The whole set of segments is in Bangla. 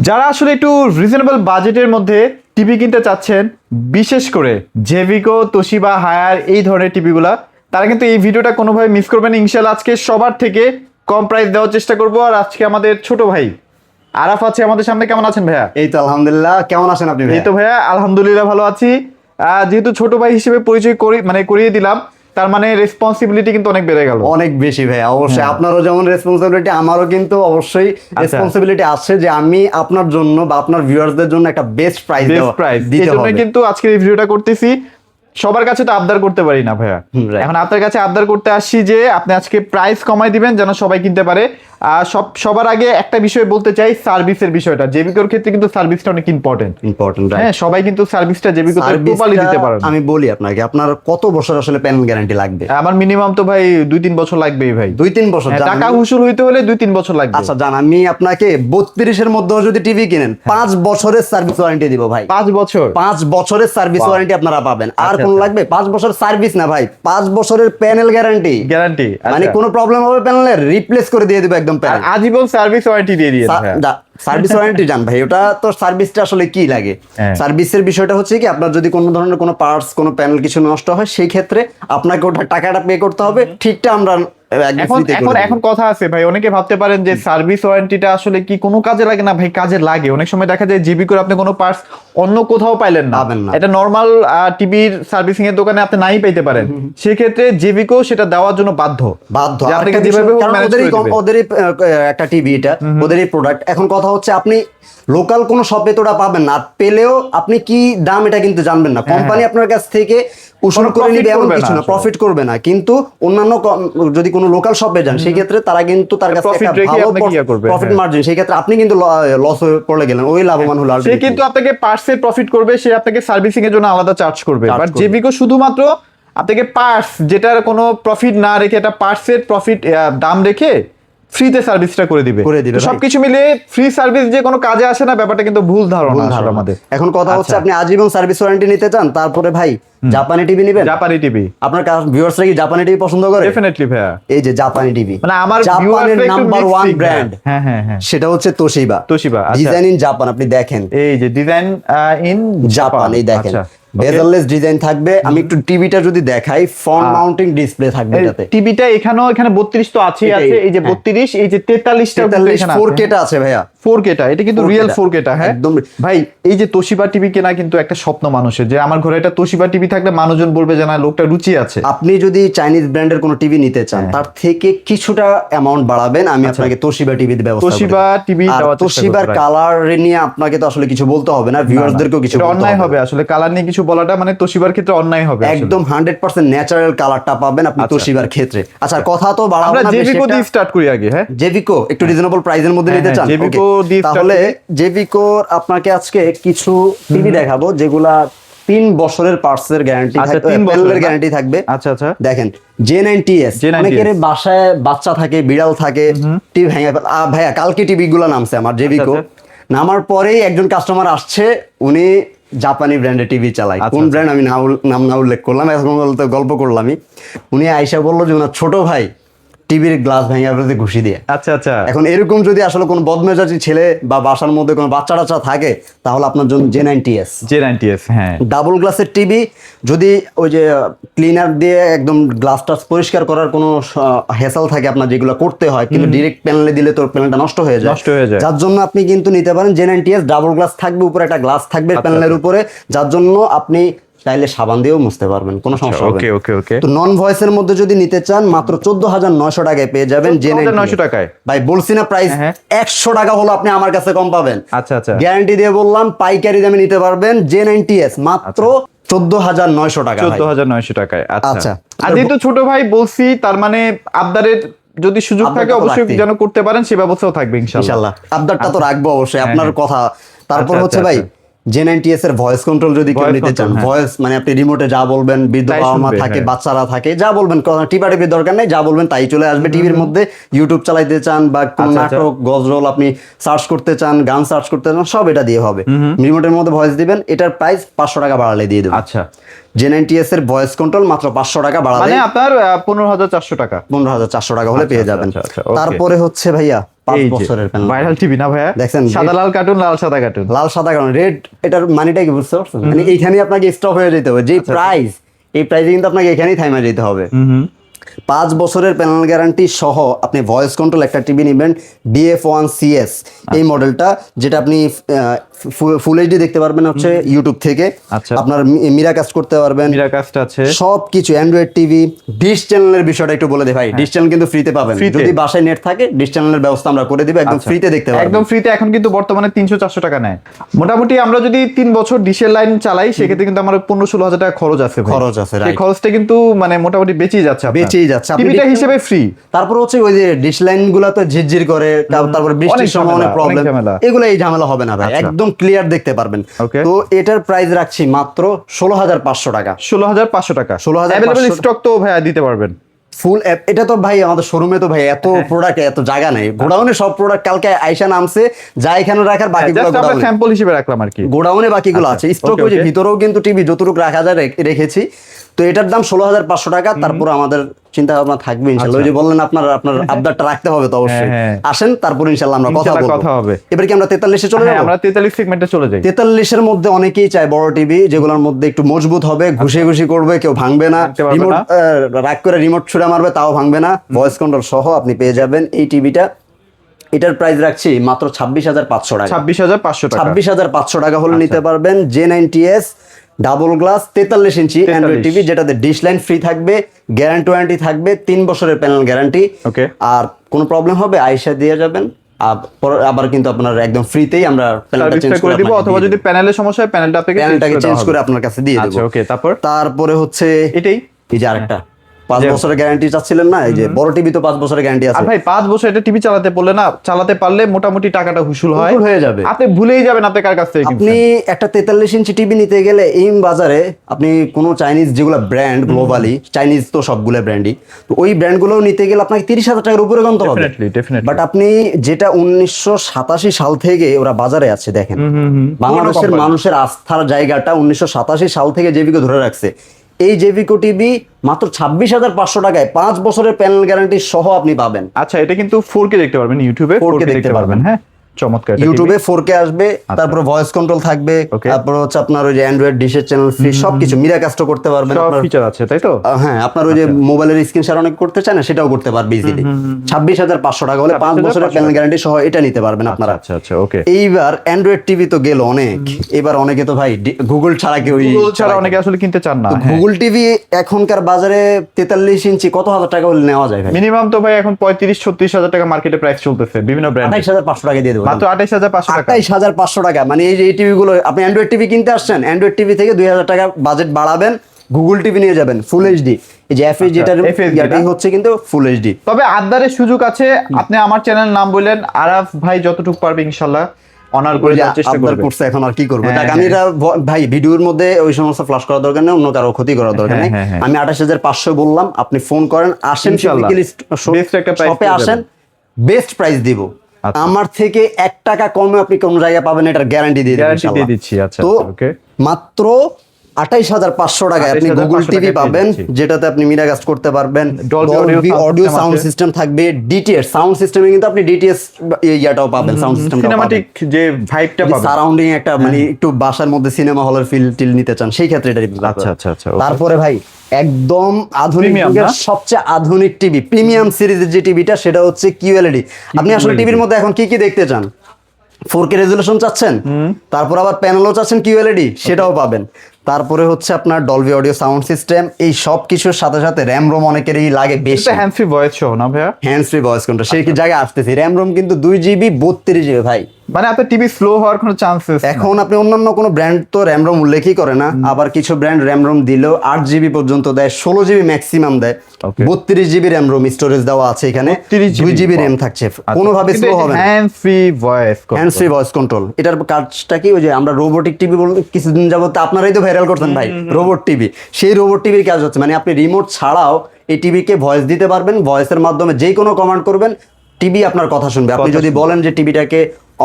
যারা আসলে একটু রিজনেবল বাজেটের মধ্যে টিভি কিনতে চাচ্ছেন, বিশেষ করে জেভিকো, তোশিবা, হায়ার এই ধরনের টিভিগুলা, তারা কিন্তু এই ভিডিওটা কোনোভাবে মিস করবেন না। ইনশাআল্লাহ আজকে সবার থেকে কম প্রাইস দেওয়ার চেষ্টা করবো। আর আজকে আমাদের ছোট ভাই আরাফ আছে আমাদের সামনে। কেমন আছেন ভাইয়া? এই তো আলহামদুলিল্লাহ। কেমন আছেন আপনি? এই তো ভাইয়া আলহামদুলিল্লাহ ভালো আছি। যেহেতু ছোট ভাই হিসেবে পরিচয় করিয়ে দিলাম, তার মানে রেসপন্সিবিলিটি কিন্তু অনেক বেড়ে গেল। অনেক বেশি ভাই, অবশ্যই আপনারও যেমন রেসপন্সিবিলিটি, আমারও কিন্তু অবশ্যই রেসপন্সিবিলিটি আছে যে আমি আপনার জন্য বা আপনার ভিউয়ারদের জন্য একটা বেস্ট প্রাইস দিতে হবে। কিন্তু আজকে এই ভিডিওটা করতেছি। সবার কাছে তো আবদার করতে পারি না ভাইয়া, এখন আপনার কাছে আবদার করতে আসছি যে আপনি আজকে প্রাইস কমাই দিবেন যেন সবাই কিনতে পারে। সবার আগে একটা বিষয় বলতে চাই, সার্ভিসের বিষয়টা। জেভিকোর ক্ষেত্রে কিন্তু সার্ভিসটা অনেক ইম্পর্টেন্ট। হ্যাঁ, সবাই কিন্তু সার্ভিসটা জেভিকোতে প্রপারলি দিতে পারে। আমি বলি আপনাকে, আপনার কত বছর আসলে প্যানেল গ্যারান্টি লাগবে? আমার মিনিমাম তো ভাই 2-3 বছর লাগবেই ভাই। 2-3 বছর? টাকা উসুল হইতে হলে 2-3 বছর লাগবে। আচ্ছা জান, আমি আপনাকে 32-এর মধ্যে যদি টিভি কিনেন 5 বছরের সার্ভিস ওয়ারেন্টি দিব ভাই। 5 বছর? 5 বছরের সার্ভিস ওয়ারেন্টি আপনারা পাবেন। আর কোন লাগবে? 5 বছর সার্ভিস না ভাই, 5 বছরের প্যানেল গ্যারান্টি। মানে কোনো প্রবলেম হবে প্যানেলের, রিপ্লেস করে দিয়ে দিব একদম প্যানেল। আজীবন সার্ভিস ওয়ারেন্টি দিয়ে দিয়েছে। সার্ভিস ওয়ারেন্টি জান ভাই, ওটা তো সার্ভিসটা আসলে কি লাগে? সার্ভিসের বিষয়টা হচ্ছে কি, আপনার যদি কোনো ধরনের কোনো পার্টস, কোনো প্যানেল কিছু নষ্ট হয়, সেই ক্ষেত্রে আপনাকে ওটা টাকাটা পে করতে হবে। ঠিকটা আমরা এখন কথা আছে ভাই, অনেকে ভাবতে পারেন যে সার্ভিস ওয়ারেন্টিটা আসলে কি কোনো কাজে লাগে না। ভাই কাজে লাগে। অনেক সময় দেখা যায় জেভিকোর আপনি কোনো পার্টস অন্য কোথাও পাইলেন না, এটা নরমাল টিভির সার্ভিসিং এর দোকানে আপনি নাই পাইতে পারেন, সেই ক্ষেত্রে জেভিকো সেটা দেওয়ার জন্য বাধ্য। ওদেরই একটা টিভি, এটা ওদেরই প্রোডাক্ট। এখন কথা হচ্ছে, আপনি লোকাল কোন শপে তো ওটা পাবেন না, পেলেও আপনি কি দাম এটা কিন্তু জানবেন না। কোম্পানি আপনার কাছ থেকে উসুল করে নিবে এমন কিছু না, প্রফিট করবে না। কিন্তু অন্যান্য যদি কোনো লোকাল শপে যান, সেই ক্ষেত্রে তারা কিন্তু তার কাছে একটা ভালো প্রফিট মার্জিন, সেই ক্ষেত্রে আপনি কিন্তু লস হয়ে পড়ে গেলেন, ওই লাভবান হলো। সে কিন্তু আপনাকে পার্টসে প্রফিট করবে, সে আপনাকে সার্ভিসিং এর জন্য আলাদা চার্জ করবে। বাট জেভিকো শুধুমাত্র আপনাকে পার্টস, যেটার কোনো প্রফিট না রেখে, এটা পার্টসের প্রফিট দাম রেখে ফ্রিতে সার্ভিসটা করে দিবে। সবকিছু মিলে ফ্রি সার্ভিস যে কোনো কাজে আসে না, ব্যাপারটা কিন্তু ভুল ধারণা আমাদের। এখন কথা হচ্ছে, আপনি আজীবন সার্ভিস ওয়ারেন্টি নিতে চান, তারপরে ভাই জাপানি টিভি নেবেন। জাপানি টিভি আপনার ভিউয়ার্সরা কি জাপানি টিভি পছন্দ করে? ডেফিনেটলি ভাইয়া। এই যে জাপানি টিভি, মানে আমার জাপানের নাম্বার 1 ব্র্যান্ড, হ্যাঁ, সেটা হচ্ছে তোশিবা। Design in Japan. আপনি দেখেন, এই যে ডিজাইন ইন জাপান, এই দেখেন বেজেললেস ডিজাইন থাকবে। আমি একটু টিভিটা যদি দেখাই, ফ্রন্ট মাউন্টিং ডিসপ্লে থাকবে এটাতে। টিভিটা এখানে 32 তো আছে, এই যে 32, এই যে 43টা 4K টা আছে ভাইয়া। 4K টা, এটা কিন্তু রিয়েল 4K টা। হ্যাঁ একদম ভাই। এই যে তোশিবা টিভি কেনা কিন্তু একটা স্বপ্ন মানুষের, যে আমার ঘরে একটা তোশিবা টিভি থাকলে মানুষজন বলবে যে না, লোকটা রুচি আছে। আপনি যদি চাইনিজ ব্র্যান্ডের কোনো টিভি নিতে চান, তার থেকে কিছুটা অ্যামাউন্ট বাড়াবেন, আমি আপনাকে তোশিবা টিভি দেব। তোশিবা টিভি দেওয়ার চেষ্টা করব। তোশিবার কালার নিয়ে আপনাকে তো আসলে কিছু বলতে হবে না, ভিউয়ারদেরকেও কিছু বলতে হবে না। অন্যায় হবে আসলে কালার নিয়ে কিছু বলাটা, মানে তোশিবার ক্ষেত্রে অন্যায় হবে। একদম 100% ন্যাচারাল কালারটা পাবেন আপনি তোশিবার ক্ষেত্রে। আচ্ছা, কথা তো বাড়াবো না, আমরা জেভিকো দিয়ে স্টার্ট করি আগে। হ্যাঁ, জেভিকো একটু রিজনেবল প্রাইসের মধ্যে নিতে চান, জেভিকো দিয়ে তাহলে জেভিকোর আপনাকে আজকে কিছু টিভি দেখাবো যেগুলা 3 বছরের পার্টসের গ্যারান্টি থাকবে, প্যানেলের গ্যারান্টি থাকবে। আচ্ছা আচ্ছা, দেখেন J9TS। অনেকের বাসায় বাচ্চা থাকে, বিড়াল থাকে, টিভি ভেঙে ভাইয়া কালকে টিভি গুলো নামছে আমার জেভিকো। নামার পরেই একজন কাস্টমার আসছে, উনি জাপানি ব্র্যান্ডের টিভি চালায়। কোন ব্র্যান্ড আমি নাম না উল্লেখ করলাম, এখন গল্প করলামই। উনি আইসা বললো যে ওনার ছোট ভাই টিভির গ্লাস ভেঙে আপনাদের ঘুষি দিয়ে। আচ্ছা আচ্ছা। এখন এরকম যদি আসলে কোনো বদমেজাজি ছেলে বা বাসার মধ্যে কোনো বাচ্চা টাচ্চা থাকে, তাহলে আপনার জন্য J9TS। হ্যাঁ, ডাবল গ্লাসের টিভি। যদি ওই যে ক্লিনার দিয়ে একদম গ্লাসটা পরিষ্কার করার কোনো হ্যাসেল থাকে আপনার, যেগুলো করতে হয়, কিন্তু ডিরেক্ট প্যানেলে দিলে তো প্যানেলটা নষ্ট হয়ে যায়। যার জন্য আপনি কিন্তু নিতে পারেন J9TS। ডাবল গ্লাস থাকবে, উপরে একটা গ্লাস থাকবে প্যানেলের উপরে, যার জন্য আপনি চাইলে সাবান দিয়েও মুছতে পারবেন, কোনো সমস্যা হবে না। তো নন ভয়েসের মধ্যে যদি নিতে চান, মাত্র 14,900 টাকায় পেয়ে যাবেন। 14,900 টাকায় ভাই, বলছি না প্রাইস 100 টাকা হলো আপনি আমার কাছে কম পাবেন। আচ্ছা আচ্ছা, গ্যারান্টি দিয়ে বললাম, পাইকারি দামে নিতে পারবেন। J9TS মাত্র 14,900 টাকা। 14,900 টাকায়। আচ্ছা, আর যেহেতু ছোট ভাই বলছি, তার মানে আবদারের যদি সুযোগ থাকে অবশ্যই যেন করতে পারেন, সে ব্যবস্থাও থাকবে ইনশাআল্লাহ। আবদারটা তো রাখবো অবশ্যই, আপনার কথা। তারপর হচ্ছে ভাই J9TS এর ভয়েস কন্ট্রোল যদি কেউ নিতে চান, ভয়েস মানে আপনি রিমোটে যা বলবেন, বৃদ্ধ বাবা মা থাকে, বাচ্চারা থাকে, যা বলবেন, টিপাটিপির দরকার নেই, যা বলবেন তাই চলে আসবে টিভির মধ্যে। ইউটিউব চালাইতে চান বা কোন নাটক গজল আপনি সার্চ করতে চান, গান সার্চ করতে চান, সব এটা দিয়ে হবে। রিমোটের মধ্যে ভয়েস দিবেন, এটার প্রাইস 500 টাকা বাড়ালে দিয়ে দেবেন। আচ্ছা, J90S এর ভয়েস কন্ট্রোল মাত্র 500 টাকা বাড়ালে মানে আপনার 15,400 টাকা 15,400 টাকা হলে পেয়ে যাবেন। okay। তারপরে হচ্ছে ভাইয়া 5 বছরের প্যানেল, ভাইরাল টিভি না ভাইয়া, দেখছেন সাদা লাল কার্টুন, লাল সাদা কার্টুন, লাল সাদা কারণ রেড, এটার মানিটা কি বুঝতে পারছেন? মানে এইখানেই আপনাকে স্টপ হয়ে যেতে হবে, যে প্রাইস এই প্রাইসে কিন্তু আপনাকে এখানেই থাইমা যেতে হবে। 5 বছরের প্যানেল গ্যারান্টি সহ আপনি ভয়েস কন্ট্রোল একটা টিভি নেবেন BF1CS এই মডেলটা, যেটা আপনি ফুল এইচডি দেখতে পারবেন হচ্ছে ইউটিউব থেকে, আপনার মিরাকাস্ট করতে পারবেন, মিরাকাস্ট আছে সবকিছু, অ্যান্ড্রয়েড টিভি। ডিশ চ্যানেলের বিষয়টা একটু বলে দে ভাই, ডিশ চ্যানেল কিন্তু ফ্রিতে পাবেন, যদি বাসায় নেট থাকে ডিশ চ্যানেলের ব্যবস্থা আমরা করে দিব, একদম ফ্রিতে দেখতে পারবেন, একদম ফ্রিতে। এখন কিন্তু বর্তমানে 300-400 টাকা নেয় মোটামুটি। আমরা যদি 3 বছর ডিশের লাইন চালাই সেক্ষেত্রে কিন্তু আমার 15-16 হাজার টাকা খরচ আছে, এই খরচটা কিন্তু মানে মোটামুটি বেঁচেই যাচ্ছে, টিভিটা হিসেবে ফ্রি। তারপর হচ্ছে ওই যে ডিশ লাইন গুলা তো ঝিরঝির করে, তারপর বৃষ্টির সময় অনেক প্রবলেম, এগুলো এই ঝামেলা হবে না ভাই, একদম ক্লিয়ার দেখতে পারবেন। তো এটার প্রাইস রাখছি মাত্র 16,500 টাকা। 16,500 টাকা, 16,500 স্টক তো ভাইয়া দিতে পারবেন ফুল। এটা তো ভাই আমাদের শোরুমে তো ভাই এত প্রোডাক্ট, এত জায়গা নাই, গোডাউনে সব প্রোডাক্ট কালকে আইসা নামছে, যা এখানে রাখার বাকিগুলো আমরা স্যাম্পল হিসেবে রাখলাম আর কি, গোডাউনে বাকিগুলো আছে স্টক। ওই যে ভিতরেও কিন্তু টিভি যতটুকু রাখা যায় রেখেছি। তো এটার দাম 16,500 টাকা। তারপর আমাদের চিন্তা ভাবনা থাকবে ইনশাআল্লাহ, ওই যে বললেন আপনার আবদারটা রাখতে হবে তো অবশ্যই, আসেন তারপর ইনশাআল্লাহ আমরা কথা বলবো। এবার কি আমরা 43-এ চলে যাব? আমরা 43 সেগমেন্টে চলে যাই। 43 এর মধ্যে অনেকেই চায় বড় টিভি, যেগুলোর মধ্যে একটু মজবুত হবে, ঘুষে ঘুষি করবে, কেউ ভাঙবে না, রিমোট রাগ করে রিমোট ছুঁড়ে মারবে তাও ভাঙবে না, ভয়েস কন্ট্রোল সহ আপনি পেয়ে যাবেন এই টিভিটা। এটার প্রাইস রাখছি মাত্র 26,500 টাকা। 26,500 টাকা, 26,500 টাকা হলে নিতে পারবেন J90S ডাবল গ্লাস 43 ইঞ্চি অ্যান্ড্রয়েড টিভি, যেটাতে ডিশ লাইন ফ্রি থাকবে, গ্যারান্টি ওয়ারেন্টি থাকবে, 3 বছরের প্যানেল গ্যারান্টি। আর কোনো প্রবলেম হবে আয়সা দিয়ে যাবেন, আবার কিন্তু আপনার একদম ফ্রিতেই আমরা প্যানেলটা চেঞ্জ করে দিব, অথবা যদি প্যানেলের সমস্যা হয় প্যানেলটাকে চেঞ্জ করে আপনার কাছে দিয়ে দেব। ওকে, তারপরে হচ্ছে এটাই, এই যে আরেকটা 5 বছরের গ্যারান্টি চাচ্ছিলেন না, এই যে বড় টিভি তো 5 বছরের গ্যারান্টি আছে। আর ভাই 5 বছর এটা টিভি চালাতে পারলে মোটামুটি টাকাটা হুসুল হয়ে যাবে, আপনি ভুলেই যাবেন আপনি কার কাছ থেকে কিনছেন। আপনি একটা 43 ইঞ্চি টিভি নিতে গেলে এই বাজারে আপনি কোনো চাইনিজ যেগুলো ব্র্যান্ড গ্লোবালি, চাইনিজ তো সবগুলো ব্র্যান্ডই, তো ওই ব্র্যান্ডগুলোও নিতে গেলে আপনাকে 30,000 টাকার উপরে গন্ত হবে। বাট আপনি যেটা 1987 সাল থেকে ওরা বাজারে আছে, দেখেন বাংলাদেশের মানুষের আস্থার জায়গাটা 1987 সাল থেকে জেভিকো ধরে রাখছে। এই জেভিকো টিভি মাত্র 26,500 টাকায় 5 বছরের প্যানেল গ্যারান্টি সহ আপনি পাবেন। আচ্ছা, এটা কিন্তু 4K দেখতে পারবেন, ইউটিউবে 4K দেখতে পারবেন। হ্যাঁ, চমৎকার। ইউটিউবে 4K আসবে, তারপর ভয়েস কন্ট্রোল থাকবে, তারপর হচ্ছে আপনার ওই যে অ্যান্ড্রয়েড ডিশের চ্যানেল ফ্রি, সবকিছু মিরাকাস্টও করতে পারবেন, সব ফিচার আছে তাই তো। হ্যাঁ, আপনার ওই যে মোবাইলের স্ক্রিন শেয়ার অনেক করতে চান না, সেটাও করতে পারবে ইজিলি। 26,500 টাকা হলে 5 বছরের প্যানেল গ্যারান্টি সহ এটা নিতে পারবেন আপনারা। আচ্ছা আচ্ছা, ওকে। এইবার অ্যান্ড্রয়েড টিভি তো গেল অনেক, এবার অনেকে তো ভাই গুগল ছাড়া অনেকে আসলে কিনতে চান না। গুগল টিভি এখনকার বাজারে 43 ইঞ্চি কত হাজার টাকা হলে নেওয়া যায় ভাই? মিনিমাম তো ভাই এখন 35-36 হাজার টাকা মার্কেটে প্রাইস চলতেছে বিভিন্ন ব্র্যান্ড। 28,500 টাকা দিয়ে দেবো, মাত্র 28,500 টাকা। মানে এই টিভি গুলো আপনি অ্যান্ড্রয়েড টিভি কিনতে আসছেন, অ্যান্ড্রয়েড টিভি থেকে 2,000 টাকা বাজেট বাড়াবেন, গুগল টিভি নিয়ে যাবেন ফুল এইচডি। এই যে এফএইচ যেটাই হচ্ছে কিন্তু ফুল এইচডি। তবে আদারের সুযোগ আছে, আপনি আমার চ্যানেল নাম বললেন, আরাফ ভাই যতটুকু পারবে ইনশাআল্লাহ অনার করে দেওয়ার চেষ্টা করবে। এখন আর কি করব, আমি এটা ভাই ভিডিওর মধ্যে ওই সমস্ত ফ্ল্যাশ করার দরকার নেই, অন্য কারো ক্ষতি করার দরকার নেই। আমি 28,500 বললাম, আপনি ফোন করেন, আসেন ফিজিক্যালি শপে আসেন, বেস্ট প্রাইস দিব। আমার থেকে 1 টাকা কমে আপনি কোন জায়গায় পাবেন এটার গ্যারান্টি দিয়ে দিচ্ছি। আচ্ছা, তো মাত্র 28,500 টাকায় আপনি গুগল টিভি পাবেন, যেটাতে আপনি মিরাকাস্ট করতে পারবেন, ডলবি অডিও সাউন্ড সিস্টেম থাকবে, ডিটিএস সাউন্ড সিস্টেমে কিন্তু আপনি ডিটিএস ইয়াটাও পাবেন, সাউন্ড সিস্টেমটাও পাবেন, সিনেমাটিক যে ভাইবটা পাবেন, সারাউন্ডিং একটা মানে একটু বাসার মধ্যে সিনেমা হলের ফিল টিল নিতে চান সেই ক্ষেত্রে এটা। আচ্ছা। তারপরে ভাই একদম আধুনিক যুগের সবচেয়ে আধুনিক টিভি, প্রিমিয়াম সিরিজের যে টিভিটা, সেটা হচ্ছে কিউএলইডি। আপনি আসলে টিভির মধ্যে এখন কি দেখতে চান? 4K রেজুলেশন চাচ্ছেন, তারপর আবার প্যানেলও চাচ্ছেন কিউএলইডি, সেটাও পাবেন। তারপরে হচ্ছে আপনার ডলবি অডিও সাউন্ড সিস্টেম, এই সব কিছুর সাথে সাথে র্যাম রোম অনেকেরই লাগে বেশি, হ্যান্ড ফ্রি ভয়েস সহ না ভাইয়া? হ্যান্ড ফ্রি ভয়েস কন্ট্রোল সেই জায়গায় আসতেছি। র্যাম রোম কিন্তু 2GB 32GB ভাই, মানে আপনার টিভি স্লো হওয়ার কোনো চান্সেস এখন আপনি অন্যান্য কোনো ব্র্যান্ড তো র্যাম রোম উল্লেখই করে না, আবার কিছু ব্র্যান্ড র্যাম রোম দিলেও 8GB পর্যন্ত দেয়, 16GB ম্যাক্সিমাম দেয়, 32GB র্যাম রোম স্টোরেজ দেওয়া আছে এখানে, 2GB র্যাম থাকছে, কোনোভাবে স্লো হবে না। হ্যান্ড ফ্রি ভয়েস কন্ট্রোল এটার কাজটা কি? ওই যে আমরা রোবোটিক টিভি বলতে কিছুদিন যাবত আপনারাই তো ভাইরাল করতেন ভাই রোবট টিভি, সেই রোবট টিভির কাজ হচ্ছে মানে আপনি রিমোট ছাড়াও এই টিভিকে ভয়েস দিতে পারবেন, ভয়েসের মাধ্যমে যে কোনো কমান্ড করবেন, টিভি আপনার কথা শুনবে। আপনি যদি বলেন যে টিভিটাকে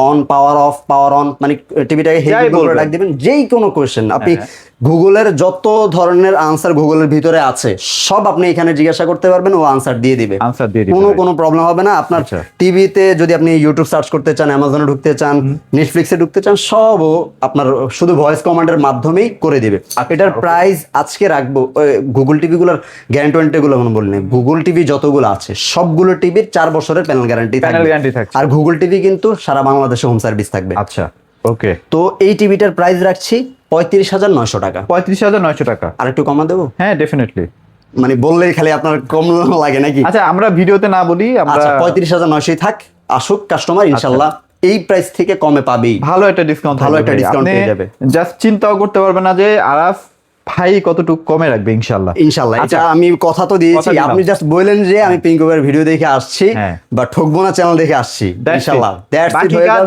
on, power off, power on, মানে টিভিটাকে হেভি করে ডাক দিবেন, যেই কোনো কোয়েশ্চেন আপনি গুগলের যত ধরনের আনসার গুগলের ভিতরে আছে সব আপনি এখানে জিজ্ঞাসা করতে পারবেন, ও আনসার দিয়ে দিবে, কোনো প্রবলেম হবে না। আপনার টিভিতে যদি আপনি ইউটিউব সার্চ করতে চান, অ্যামাজনে ঢুকতে চান, নেটফ্লিক্সে ঢুকতে চান, সবও আপনার শুধু ভয়েস কমান্ডের মাধ্যমেই করে দিবে। এটার প্রাইস আজকে রাখবো, গুগল টিভি গুলোর গ্যারান্টি গুলো মনে বলিনি, গুগল টিভি যতগুলো আছে সবগুলো টিভির 4 বছরের প্যানেল গ্যারান্টি থাকবে। আর গুগল টিভি কিন্তু সারা বাংলাদেশে হোম সার্ভিস থাকবে। আচ্ছা, ওকে। তো এই টিভিটার প্রাইস রাখছি 35,900 টাকা। 35,900 টাকা। আর একটু কমা দেবো? হ্যাঁ, ডেফিনেটলি। মানে বললেই খালি আপনার কম লাগে নাকি? আচ্ছা, আমরা ভিডিওতে না বলি, আমরা 35,900 থাক, আসুক কাস্টমার, ইনশাল্লাহ এই প্রাইস থেকে কমে পাবেই, ভালো একটা ডিসকাউন্ট পেয়ে যাবে। জাস্ট চিন্তাও করতে পারবে না যে আরাফ ভাই কতটুকু কমে রাখবে। ইনশাল্লাহ। এটা আমি কথা তো দিয়েছি, আপনি জাস্ট বললেন যে আমি পিঙ্কু ভাইয়ের ভিডিও দেখে আসছি বা ঠকবো না চ্যানেল দেখে আসছি, ইনশাল্লাহ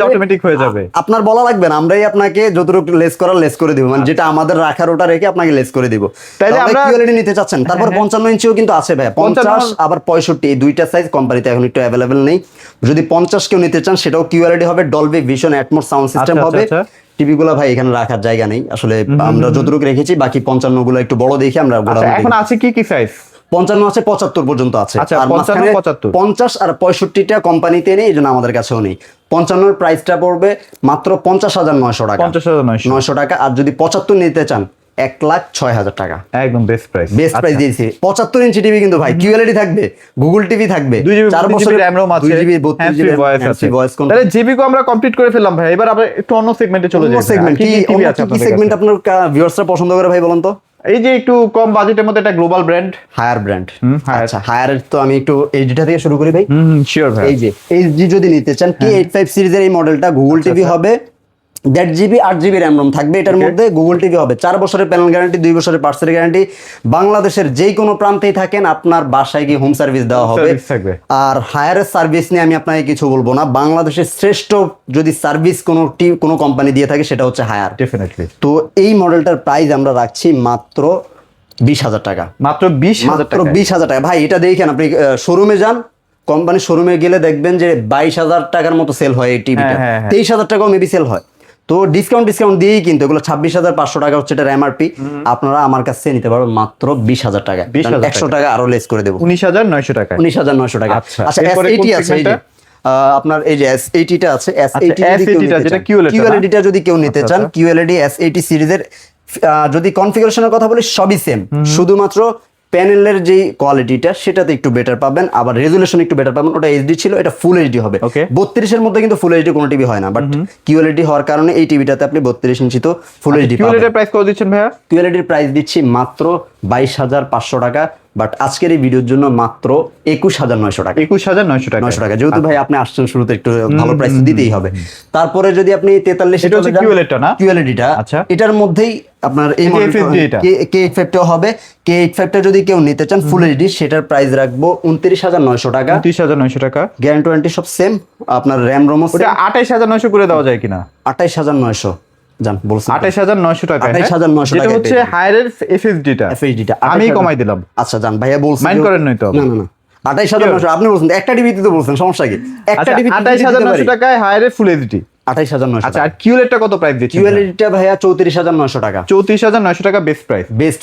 অটোমেটিক হয়ে যাবে। আপনার বলা লাগবে না, আমরাই আপনাকে যতটুকু লেস করার লেস করে দিব, মানে যেটা আমাদের রাখার ওটা রেখে আপনাকে লেস করে দিব। তাহলে আমরা কিউএলইডি নিতে চাচ্ছেন, তারপর 55 ইঞ্চিও কিন্তু আছে ভাই, 50 আবার 65, এই দুইটা সাইজ কোম্পানিতে এখন একটু অ্যাভেলেবেল নেই। যদি 50 কেউ নিতে চান সেটাও কিউএলইডি হবে, Dolby vision atoms sound system হবে। টিভি গুলা ভাই এখানে রাখার জায়গা নেই আসলে, আমরা যতটুকু রেখেছি, বাকি 55 গুলো একটু বড় দেখে আমরা। এখন আছে কি সাইজ? 55 আছে, 75 পর্যন্ত আছে। আর 50 আর 65টা কোম্পানিতে নেই, এই জন্য আমাদের কাছেও নেই। 55 এর প্রাইসটা পড়বে মাত্র 50,900 টাকা। 50,900 টাকা। আর যদি 75 নিতে চান 1,06,000 টাকা, একদম বেস্ট প্রাইস দিয়েছি। 75 ইঞ্চি টিভি কিন্তু ভাই কিউএলইডি থাকবে, গুগল টিভি থাকবে, 4 বছরের র‍্যাম রোম আছে, 2GB 32GB ভয়েস কন্ট্রোল। তাহলে জিবি কো আমরা কমপ্লিট করে ফেললাম ভাই, এবার আমরা একটু অন্য সেগমেন্টে চলে যাই। সেগমেন্ট কি সেগমেন্ট আপনার ভিউয়ার্সরা পছন্দ করে ভাই বলেন তো? এই যে একটু কম বাজেটের মধ্যে একটা গ্লোবাল ব্র্যান্ড, হায়ার ব্র্যান্ড। আচ্ছা, হায়ারের তো আমি একটু এইচডিটা থেকে শুরু করি ভাই। শিওর ভাই। এই যে এইচডি যদি নিতে চান, K85 সিরিজের এই মডেলটা গুগল টিভি হবে, 1.5GB 8GB র্যাম রোম থাকবে এটার মধ্যে, গুগল টিভি হবে, 4 বছরের প্যানেল গ্যারান্টি, 2 বছরের পার্টসের গ্যারান্টি, বাংলাদেশের যে কোনো প্রান্তেই থাকেন আপনার বাসায় গিয়ে হোম সার্ভিস দেওয়া হবে। আর হায়ারের সার্ভিস নিয়ে আমি আপনাকে কিছু বলবো না, বাংলাদেশের শ্রেষ্ঠ যদি সার্ভিস কোনো কোম্পানি দিয়ে থাকে সেটা হচ্ছে হায়ার, ডেফিনেটলি। তো এই মডেলটার প্রাইস আমরা রাখছি মাত্র 20,000 টাকা। মাত্র 20,000 টাকা ভাই। এটা দেখেন, আপনি শোরুমে যান, কোম্পানির শোরুমে গেলে দেখবেন যে 22,000 টাকার মতো সেল হয় এই টিভিটা, 23,000 টাকাও মেবি সেল হয়। তো ডিসকাউন্ট দিয়েই কিন্তু এগুলো 26,500 টাকা হচ্ছে এটার এমআরপি, আপনারা আমার কাছে নিতে পারবেন মাত্র 20,000 টাকা, 100 টাকা আরো লেস করে দেবো, 19,900 টাকা। 19,900 টাকা। আচ্ছা, S80 আছে, এই যে আপনার এই যে S80 টা আছে, কিউএলইডিটা যদি কেউ নিতে চান, কিউএলইডি S80 সিরিজের যদি কনফিগারেশনের কথা বলি সবই সেম, শুধুমাত্র প্যানেলের যে কোয়ালিটিটা সেটাতে একটু বেটার পাবেন, আবার রেজুলেশন একটু বেটার পাবেন। ওটা এইচডি ছিল, এটা ফুল এইচডি হবে। 32 এর মধ্যে কিন্তু ফুল এইচডি কোনো টিভি হয় না, বাট কিউএলইডি হওয়ার কারণে এই টিভিটাতে আপনি 32 ইঞ্চি তো ফুল এইচডি পাবেন। কিউএলইডির প্রাইস কত দিচ্ছেন ভাইয়া? কিউএলইডির প্রাইস দিচ্ছি মাত্র 22,500 টাকা, বাট আজকের এই ভিডিওর জন্য মাত্র 21,900 টাকা। 21,900 টাকা। যেহেতু ভাই আপনি আসছেন শুরুতে, একটু ভালো প্রাইস দিতেই হবে। তারপরে যদি আপনি 43 এটা হচ্ছে কিউএলইডিটা না, কিউএলইডিটা এটার মধ্যেই আপনার এই K85 টা হবে। K85 টা যদি কেউ নিতে চান ফুল এইচডি, সেটার প্রাইস রাখবো 29,900 টাকা। 29,900 টাকা, গ্যারান্টি ওয়ারেন্টি সব সেম, আপনার র‍্যাম রোম ওটা 28,900 করে দেওয়া যায় কিনা? 28,900 জান বলছেন, 28,900 টাকা। 28,900 টাকা, এটা হচ্ছে হায়ারের এফএসডিটা, আমি কমাই দিলাম। আচ্ছা জান, ভাইয়া বলছেন মাইন্ড করেন নাই তো? না 28,900 আপনি বলছেন, একটা টিভিতে তো বলছেন, সমস্যা কি? একটা টিভি 28,900 টাকায় হায়ারের ফুল এইচডি 28,900। আচ্ছা, আর কিউএলইডিটা কত প্রাইস দিচ্ছেন? কিউএলইডিটা ভাইয়া 34,900 টাকা। 34,900 টাকা বেস্ট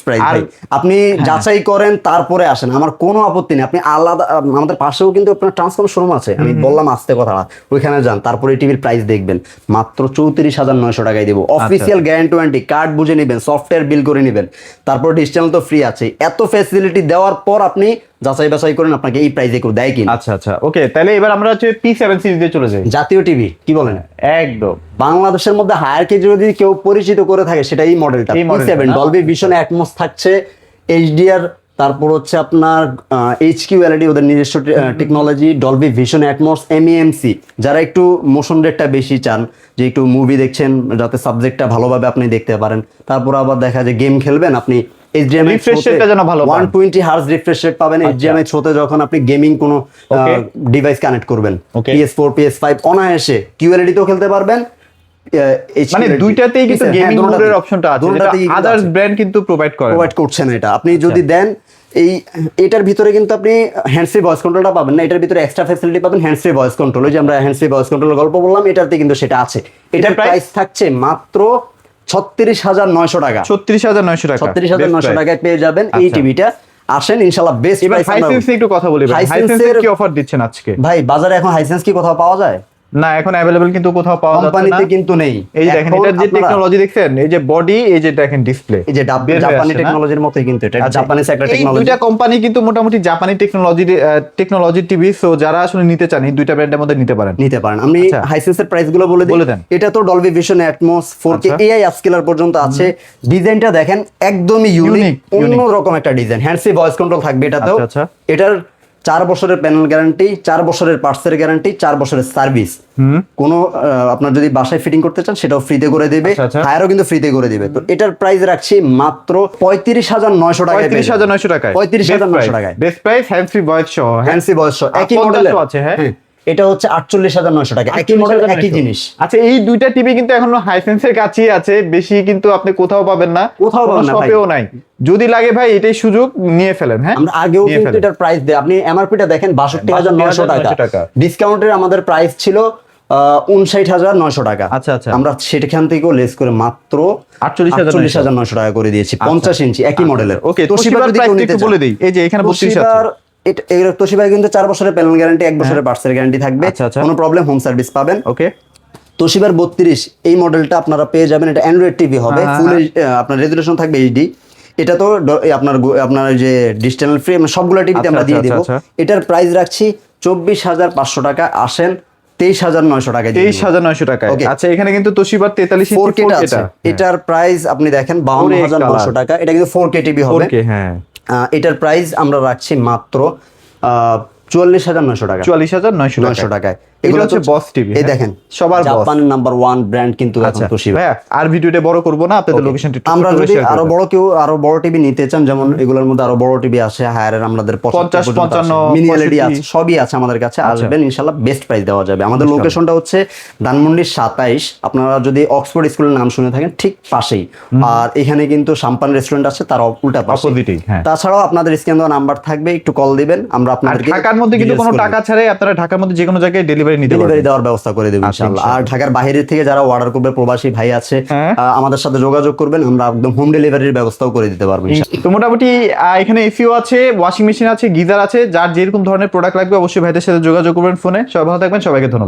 প্রাইস ভাই। আপনি যাচাই করেন তারপরে আসেন, আমার কোনো আপত্তি নেই। আপনি আলাদা, আমাদের পাশেও কিন্তু আপনার ট্রান্সফর্মার শোরুম আছে, আমি বললাম আসতে কথা, ওইখানে যান, তারপরে টিভির প্রাইস দেখবেন, মাত্র 34,900 টাকায় দেবো। অফিসিয়াল গ্যারান্টি ওয়ারেন্টি, কার্ড বুঝে নেবেন, সফটওয়্যার বিল করে নেবেন, তারপর ডিশ চ্যানেল তো ফ্রি আছে। এত ফ্যাসিলিটি দেওয়ার পর আপনি যাচাই বাছাই করেন আপনাকে এই প্রাইসে কেউ দেয় কি? আচ্ছা, ওকে। তাহলে এবার আমরা হচ্ছে P7 সিরিজ দিয়ে চলে যাই। জাতীয় টিভি কি বলেন? একদম বাংলাদেশের মধ্যে হায়ারকে যদি কেউ পরিচিত করে থাকে সেটা এই মডেলটা, P7 ডলবি ভিশন অ্যাটমস থাকছে, এইচডিআর, তারপর হচ্ছে আপনার HQLED ওদের নিজস্ব technology, Dolby vision atoms, MEMC। যারা একটু মোশন রেটটা বেশি চান, যে একটু মুভি দেখছেন যাতে সাবজেক্টটা ভালোভাবে আপনি দেখতে পারেন, তারপর আবার দেখা যায় গেম খেলবেন, আপনি HDMI রিফ্রেশ রেটটা যেন ভালো 120 হার্জ রিফ্রেশ রেট পাবেন HDMI থ্রোতে যখন আপনি গেমিং কোনো ডিভাইস কানেক্ট করবেন, PS4 PS5 অনায়াসে QLED তেও খেলতে পারবেন। মানে দুইটাতেই কিন্তু গেমিং মোডের অপশনটা আছে, যেটা আদার্স ব্র্যান্ড কিন্তু প্রোভাইড করছে না। এটা আপনি যদি দেন এটার ভিতরে কিন্তু আপনি হ্যান্ড ফ্রি ভয়েস কন্ট্রোলটা পাবেন না, এটার ভিতরে এক্সট্রা ফ্যাসিলিটি পাবেন হ্যান্ড ফ্রি ভয়েস কন্ট্রোল। ওই যে আমরা হ্যান্ড ফ্রি ভয়েস কন্ট্রোলের গল্প বললাম, এটাতে কিন্তু সেটা আছে। এটার প্রাইস থাকছে মাত্র 36,900 টাকা। 36,900 টাকা, 36,900 টাকায় পেয়ে যাবেন এই টিভিটা। আসেন ইনশাআল্লাহ বেস্ট প্রাইস। হাইসেন্স একটু কথা বলি ভাই, হাইসেন্সের কি অফার দিচ্ছেন আজকে? ভাই বাজারে এখন হাইসেন্স কি কোথাও পাওয়া যায়? না, এখন अवेलेबल কিন্তু কোথাও পাওয়া যাচ্ছে না, কোম্পানিতে কিন্তু নেই। এই দেখেন এটার যে টেকনোলজি দেখছেন, এই যে বডি, এই যে দেখেন ডিসপ্লে, এই যে জাপানি টেকনোলজির মতোই কিন্তু এটা জাপানিজ একটা টেকনোলজি। এই দুইটা কোম্পানি কিন্তু মোটামুটি জাপানি টেকনোলজি টিভি, সো যারা আসলে নিতে চান এই দুইটা ব্র্যান্ডের মধ্যে নিতে পারেন। আমি হাইসেন্সের প্রাইস গুলো বলে দিই। এটা তো Dolby vision, atoms, 4K, AI আপস্কেলার পর্যন্ত আছে। ডিজাইনটা দেখেন একদমই ইউনিক, অন্য রকম একটা design. Hand free voice control থাকবে এটাতেও। এটার 4 বছরের প্যানেল গ্যারান্টি, 4 বছরের পার্টসের গ্যারান্টি, 4 বছরের সার্ভিস। কোনো আপনার যদি বাসায় ফিটিং করতে চান সেটাও ফ্রিতে করে দেবে, হায়ারও কিন্তু ফ্রিতে করে দিবে। তো এটার প্রাইস রাখছি মাত্র 35,900 টাকা। 35,900 টাকায়, 35,900 টাকায় best price, hand free voice সহ। হ্যান্ড ফ্রি ভয়েস সহ একই মডেলের আছে। হ্যাঁ, এটা হচ্ছে 48,900 টাকা, একই মডেল একই জিনিস। আচ্ছা, এই দুইটা টিভি কিন্তু এখনো হাইসেন্সের কাছেই আছে, বেশি কিন্তু আপনি কোথাও পাবেন না, কোথাও পাবেন না, শপেও নাই। যদি লাগে ভাই এটাই সুযোগ, নিয়ে ফেলেন। হ্যাঁ, আমরা আগেও কিন্তু এটার প্রাইস দেই, আপনি এমআরপিটা দেখেন 62,900 টাকা। ডিসকাউন্টের আমাদের প্রাইস ছিল 59,900 টাকা। আচ্ছা আচ্ছা, আমরা সেখান থেকেও লেস করে মাত্র 48,900 টাকা করে দিয়েছি। 50 ইঞ্চি একই মডেলের। ওকে, তোশিবার প্রাইস একটু বলে দেই। এই যে এখানে 32 আছে। তোশিবা কিন্তু 4 বছরের প্যানেল গ্যারান্টি, 1 বছরের পার্টসের গ্যারান্টি থাকবে, কোনো প্রবলেম হোম সার্ভিস পাবেন। ওকে, তোশিবার 32 এই মডেলটা আপনারা পেয়ে যাবেন। এটা অ্যান্ড্রয়েড টিভি হবে, ফুল আপনার রেজুলেশন থাকবে এইচডি। এটা তো আপনার যে ডিজিটাল ফ্রি সবগুলো টিভিতে আমরা দিয়ে দেব। এটার প্রাইস রাখছি 24,500 টাকা। আসেন 23,900 টাকা, 23,900 টাকা। আচ্ছা, এখানে কিন্তু তোশিবার 43 ইঞ্চি 4K আছে। এটার প্রাইস আপনি দেখেন 52,900 টাকা। এটা কিন্তু 4K টিভি হবে। হ্যাঁ, এটার প্রাইস আমরা রাখছি মাত্র 44,900 টাকা। 44,900 টাকায়। এগুলো হচ্ছে বস টিভি। এই দেখেন সবার জাপানের নাম্বার 1 ব্র্যান্ড কিন্তু এখন তোশিবা। ভাই আর ভিডিওটা বড় করব না, আপনাদের লোকেশনটা একটু আমরা যদি আরো বড় টিভি নিতে চান, যেমন এগুলোর মধ্যে আরো বড় টিভি আছে, হায়ারের আমাদের 50, 55, মিনি এলইডি আছে, সবই আছে আমাদের কাছে। আসবেন ইনশাআল্লাহ বেস্ট প্রাইস দেওয়া যাবে। আমাদের লোকেশনটা হচ্ছে ধানমন্ডির 27। আপনারা যদি অক্সফোর্ড স্কুলের নাম শুনে থাকেন ঠিক পাশেই। আর এখানে কিন্তু শাম্পান রেস্টুরেন্ট আছে, তার উল্টা পাশে, অপোজিটেই। তাছাড়াও আপনাদের স্ক্রিন দেওয়া নাম্বার থাকবে, একটু কল দিবেন, আমরা আপনাদেরকে ঢাকার মধ্যে কিন্তু কোনো টাকা ছাড়াই আপনারা ঢাকার মধ্যে যে কোনো জায়গায় ডেলিভারি দেওয়ার ব্যবস্থা করে দেব ইনশাআল্লাহ। আর ঢাকার বাইরে থেকে যারা অর্ডার করবে, প্রবাসী ভাই আছে, আমাদের সাথে যোগাযোগ করবেন, আমরা একদম হোম ডেলিভারির ব্যবস্থাও করে দিতে পারবো ইনশাআল্লাহ। তো মোটামুটি এখানে এসিও আছে, ওয়াশিং মেশিন আছে, গিজার আছে, যার যেরকম ধরনের প্রোডাক্ট লাগবে অবশ্যই ভাইদের সাথে যোগাযোগ করবেন ফোনে। সবাই ভালো থাকবেন, সবাইকে ধন্যবাদ।